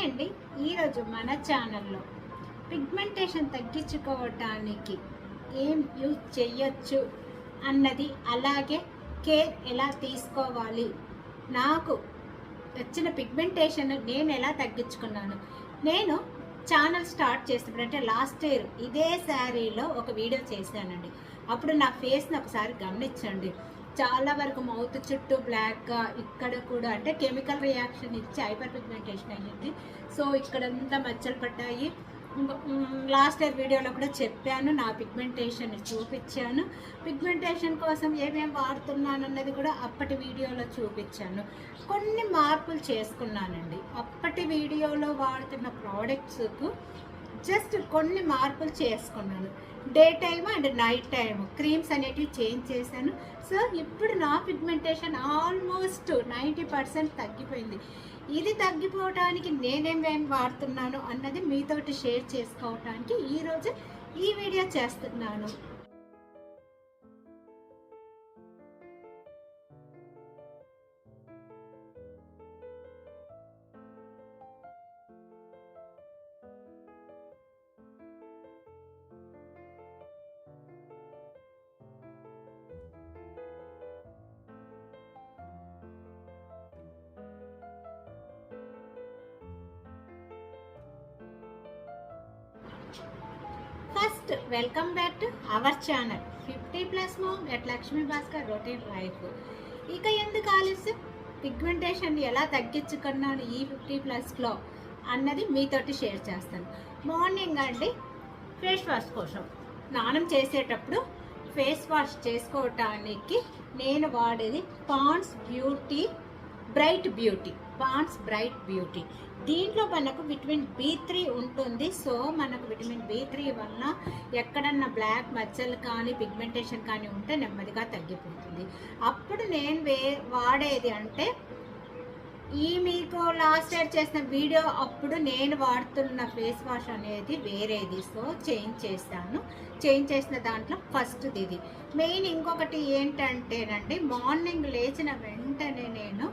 అండి. ఈరోజు మన ఛానల్లో పిగ్మెంటేషన్ తగ్గించుకోవటానికి ఏం యూజ్ చేయొచ్చు అన్నది, అలాగే కేర్ ఎలా తీసుకోవాలి, నాకు వచ్చిన పిగ్మెంటేషన్ నేను ఎలా తగ్గించుకున్నాను. నేను ఛానల్ స్టార్ట్ చేసినప్పుడు అంటే లాస్ట్ ఇయర్ ఇదే శారీలో ఒక వీడియో చేశానండి. అప్పుడు నా ఫేస్ని ఒకసారి గమనించండి. చాలా వరకు మౌత్ చుట్టూ బ్లాక్గా, ఇక్కడ కూడా అంటే కెమికల్ రియాక్షన్ ఇచ్చి హైపర్ పిగ్మెంటేషన్ అయ్యింది. సో ఇక్కడంతా మచ్చలు పడ్డాయి. లాస్ట్ ఇయర్ వీడియోలో కూడా చెప్పాను, నా పిగ్మెంటేషన్ చూపించాను. పిగ్మెంటేషన్ కోసం ఏమేమి వాడుతున్నాను అన్నది కూడా అప్పటి వీడియోలో చూపించాను. కొన్ని మార్పులు చేసుకున్నానండి. అప్పటి వీడియోలో వాడుతున్న ప్రోడక్ట్స్కు జస్ట్ కొన్ని మార్పులు చేసుకున్నాను. Day time and night time creams అనేటివి చేంజ్ చేశాను. సో ఇప్పుడు నా పిగ్మెంటేషన్ ఆల్మోస్ట్ 90% తగ్గిపోయింది. ఇది తగ్గిపోవడానికి నేనేమేం వాడుతున్నాను అన్నది మీతోటి షేర్ చేసుకోవటానికి ఈరోజు ఈ వీడియో చేస్తున్నాను. First welcome back to our channel 50+ Mom at Lakshmi Bhaskar routine life. ఇక ఎందుకు ఆలస్యం, పిగ్మెంటేషన్ ఎలా తగ్గించుకున్నాను ఈ 50+లో అన్నది మీతోటి షేర్ చేస్తాను. మార్నింగ్ అండి ఫేస్ వాష్ కోసం స్నానం చేసేటప్పుడు ఫేస్ వాష్ చేసుకోవటానికి నేను వాడేది పాండ్స్ బ్రైట్ బ్యూటీ. దీంట్లో మనకు విటమిన్ B3 ఉంటుంది. సో మనకు విటమిన్ B3 వలన ఎక్కడన్నా బ్లాక్ మచ్చలు కానీ పిగ్మెంటేషన్ కానీ ఉంటే నెమ్మదిగా తగ్గిపోతుంది. అప్పుడు నేను వాడేది అంటే మీకు లాస్ట్ ఇయర్ చేసిన వీడియో అప్పుడు నేను వాడుతున్న ఫేస్ వాష్ అనేది వేరేది. సో చేంజ్ చేసిన దాంట్లో ఫస్ట్ ఇది మెయిన్. ఇంకొకటి ఏంటంటేనండి, మార్నింగ్ లేచిన వెంటనే నేను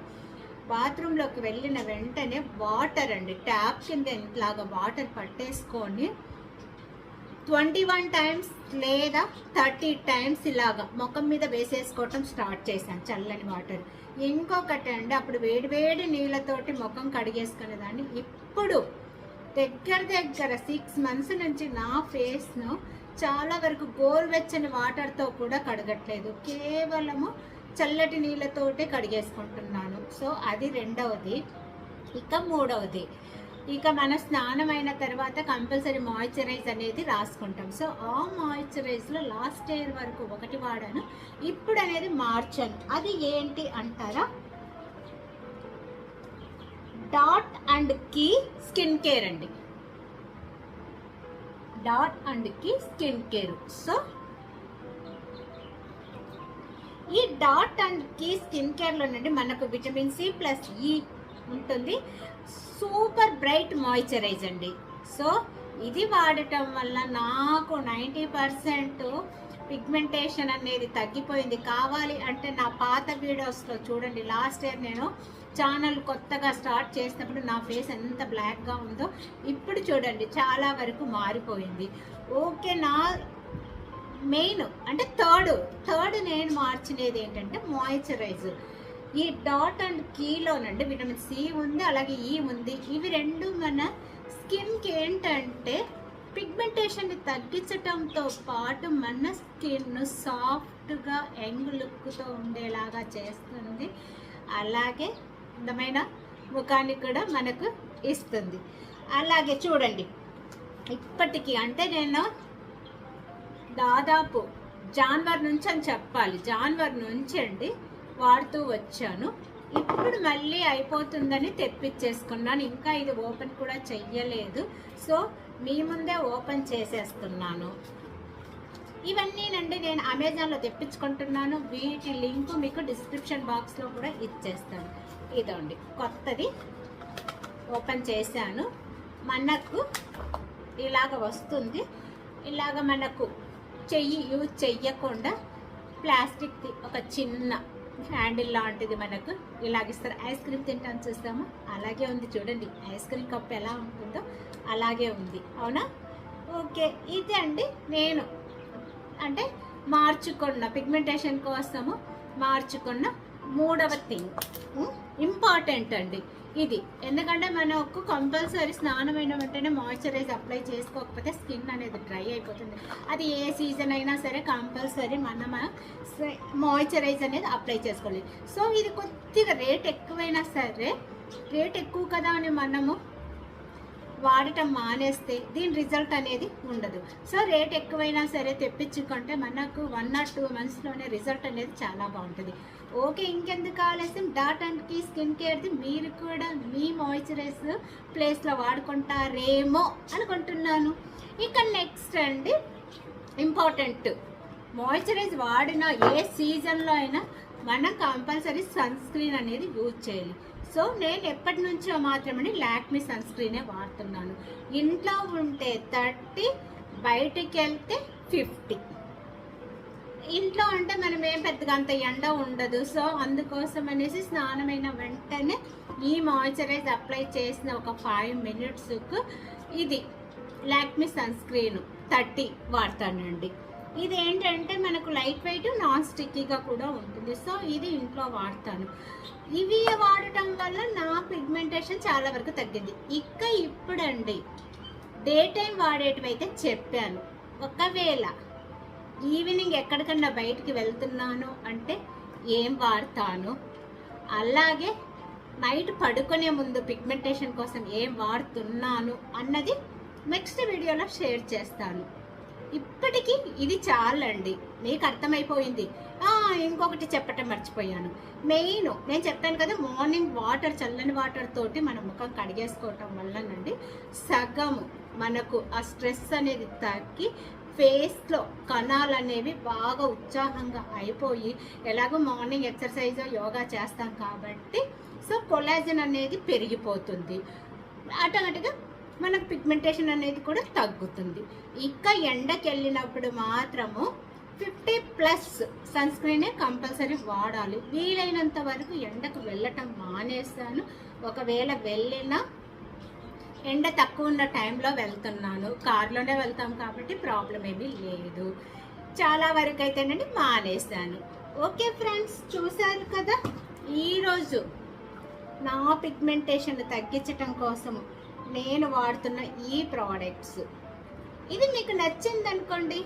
బాత్రూంలోకి వెళ్ళిన వెంటనే వాటర్ అండి, ట్యాప్ కింద ఇట్లాగా వాటర్ పట్టేసుకొని 21 టైమ్స్ లేదా 30 టైమ్స్ ఇలాగా ముఖం మీద వేసేసుకోవటం స్టార్ట్ చేశాను, చల్లని వాటర్. ఇంకొకటి అండి, అప్పుడు వేడి నీళ్ళతోటి ముఖం కడిగేసుకునేదాన్ని. ఇప్పుడు దగ్గర 6 మంత్స్ నుంచి నా ఫేస్ను చాలా వరకు గోరువెచ్చని వాటర్తో కూడా కడగట్లేదు, కేవలము చల్లటి నీళ్ళతోటే కడిగేసుకుంటున్నాను. సో అది రెండవది. ఇక మూడవది, ఇక మన స్నానం అయిన తర్వాత కంపల్సరీ మాయిశ్చరైజ్ అనేది రాసుకుంటాం. సో ఆ మాయిశ్చరైజ్లో లాస్ట్ ఇయర్ వరకు ఒకటి వాడాను, ఇప్పుడు అనేది మార్చాను. అది ఏంటి అంటారా, dot and key skin care అండి. Dot and key skin care. So ఈ డాట్ అండ్ కీ స్కిన్ కేర్లో నుండి మనకు విటమిన్ C+E ఉంటుంది. సూపర్ బ్రైట్ మాయిశ్చరైజ్ అండి. సో ఇది వాడటం వల్ల నాకు 90% పిగ్మెంటేషన్ అనేది తగ్గిపోయింది. కావాలి అంటే నా పాత వీడియోస్లో చూడండి. లాస్ట్ ఇయర్ నేను ఛానల్ కొత్తగా స్టార్ట్ చేసినప్పుడు నా ఫేస్ ఎంత బ్లాక్గా ఉందో ఇప్పుడు చూడండి చాలా వరకు మారిపోయింది. ఓకే, నా మెయిన్ అంటే థర్డ్ నేను మార్చినది ఏంటంటే మాయిశ్చరైజర్. ఈ డాట్ అండ్ కీలోనండి విటమిన్ C ఉంది, అలాగే E ఉంది. ఇవి రెండు మన స్కిన్కి ఏంటంటే పిగ్మెంటేషన్ని తగ్గించటంతో పాటు మన స్కిన్ సాఫ్ట్గా యంగ్ లుక్తో ఉండేలాగా చేస్తుంది. అలాగే అందమైన ముఖాన్ని కూడా మనకు ఇస్తుంది. అలాగే చూడండి, ఇప్పటికీ అంటే నేను దాదాపు జాన్వరి నుంచి అని చెప్పాలి, జాన్వరి నుంచి అండి వాడుతూ వచ్చాను. ఇప్పుడు మళ్ళీ అయిపోతుందని తెప్పించేసుకున్నాను. ఇంకా ఇది ఓపెన్ కూడా చెయ్యలేదు. సో మీ ముందే ఓపెన్ చేసేస్తున్నాను. ఇవన్నీనండి నేను అమెజాన్లో తెప్పించుకుంటున్నాను. వీటి లింక్ మీకు డిస్క్రిప్షన్ బాక్స్లో కూడా ఇచ్చేస్తాను. ఇదండి కొత్తది ఓపెన్ చేశాను. మనకు ఇలాగ వస్తుంది. ఇలాగ మనకు చెయ్యి యూజ్ చెయ్యకుండా ప్లాస్టిక్ది ఒక చిన్న హ్యాండిల్ లాంటిది మనకు ఇలాగిస్తారు. ఐస్ క్రీమ్ తింటాను చూస్తాము, అలాగే ఉంది చూడండి. ఐస్ క్రీమ్ కప్ ఎలా ఉంటుందో అలాగే ఉంది, అవునా? ఓకే, ఇదే అండి నేను అంటే మార్చుకున్న పిగ్మెంటేషన్ కోసము మార్చుకున్న మూడవ థింగ్, ఇంపార్టెంట్ అండి ఇది. ఎందుకంటే మనకు కంపల్సరీ స్నానమైన వెంటనే మాయిశ్చరైజ్ అప్లై చేసుకోకపోతే స్కిన్ అనేది డ్రై అయిపోతుంది. అది ఏ సీజన్ అయినా సరే కంపల్సరీ మనం మాయిశ్చరైజ్ అనేది అప్లై చేసుకోవాలి. సో ఇది కొద్దిగా రేట్ ఎక్కువైనా సరే, రేట్ ఎక్కువ కదా అని మనము వాడటం మానేస్తే దీని రిజల్ట్ అనేది ఉండదు. సో రేట్ ఎక్కువైనా సరే తెప్పించుకుంటే మనకు 1 or 2 monthsలోనే రిజల్ట్ అనేది చాలా బాగుంటుంది. ఓకే, ఇంకెందుకు ఆలస్యం, డాట్ అండ్ కీ స్కిన్ కేర్ది మీరు కూడా మీ మాయిశ్చరైజ్ ప్లేస్లో వాడుకుంటారేమో అనుకుంటున్నాను. ఇక నెక్స్ట్ అండి ఇంపార్టెంట్, మాయిశ్చరైజ్ వాడిన ఏ సీజన్లో అయినా మనం కంపల్సరీ సన్ స్క్రీన్ అనేది యూజ్ చేయాలి. సో నేను ఎప్పటి నుంచో మాత్రమే లాక్మీ సన్ స్క్రీనే వాడుతున్నాను. ఇంట్లో ఉంటే 30, బయటికి వెళ్తే 50. ఇంట్లో అంటే మనం ఏం పెద్దగా అంత ఎండ ఉండదు. సో అందుకోసం అనేసి స్నానమైన వెంటనే ఈ మాయిశ్చరైజ్ అప్లై చేసిన ఒక 5 minutesకు ఇది లాక్మీ సన్ స్క్రీన్ 30 వాడతానండి. ఇది ఏంటంటే మనకు లైట్ వెయిట్, నాన్ స్టిక్కీగా కూడా ఉంటుంది. సో ఇది ఇంట్లో వాడతాను. ఇవి వాడటం వల్ల నా పిగ్మెంటేషన్ చాలా వరకు తగ్గింది. ఇక ఇప్పుడండి డే టైం వాడేటివైతే చెప్పాను. ఒకవేళ ఈవినింగ్ ఎక్కడికన్నా బయటికి వెళ్తున్నాను అంటే ఏం వాడతాను, అలాగే నైట్ పడుకునే ముందు పిగ్మెంటేషన్ కోసం ఏం వాడుతున్నాను అన్నది నెక్స్ట్ వీడియోలో షేర్ చేస్తాను. ఇప్పటికీ ఇది చాలండి, మీకు అర్థమైపోయింది. ఇంకొకటి చెప్పటం మర్చిపోయాను. మెయిన్ నేను చెప్పాను కదా, మార్నింగ్ వాటర్, చల్లని వాటర్ తోటి మన ముఖం కడిగేసుకోవటం వల్లనండి సగము మనకు ఆ స్ట్రెస్ అనేది తగ్గి ఫేస్లో కణాలు అనేవి బాగా ఉత్సాహంగా అయిపోయి, ఎలాగో మార్నింగ్ ఎక్సర్సైజ్ యోగా చేస్తాం కాబట్టి సో కొలాజన్ అనేది పెరిగిపోతుంది. ఆటోమేటిక్గా మనకు పిగ్మెంటేషన్ అనేది కూడా తగ్గుతుంది. ఇక ఎండకి వెళ్ళినప్పుడు మాత్రము 50+ సన్ స్క్రీనే కంపల్సరీ వాడాలి. వీలైనంత వరకు ఎండకు వెళ్ళటం మానేస్తాను. ఒకవేళ వెళ్ళినా ఎండ తక్కువ ఉన్న టైంలో వెళ్తున్నాను, కార్లోనే వెళ్తాం కాబట్టి ప్రాబ్లం ఏమీ లేదు. చాలా వరకు అయితేనండి మానేస్తాను. ఓకే ఫ్రెండ్స్, చూసారు కదా ఈరోజు నా పిగ్మెంటేషన్ తగ్గించటం కోసం నేను వాడుతున్న ఈ ప్రోడక్ట్స్. ఇది మీకు నచ్చింది అనుకోండి,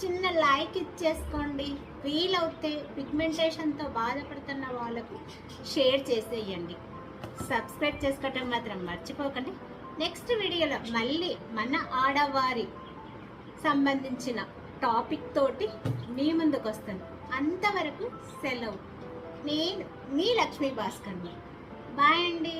చిన్న లైక్ ఇచ్చేసుకోండి. వీలవుతే పిగ్మెంటేషన్తో బాధపడుతున్న వాళ్ళకు షేర్ చేసేయండి. సబ్స్క్రైబ్ చేసుకోవటం మాత్రం మర్చిపోకండి. నెక్స్ట్ వీడియోలో మళ్ళీ మన ఆడవారి సంబంధించిన టాపిక్ తోటి మీ ముందుకు వస్తాను. అంతవరకు సెలవు. నేను మీ లక్ష్మీ భాస్కర్ని. బాయ్ అండి.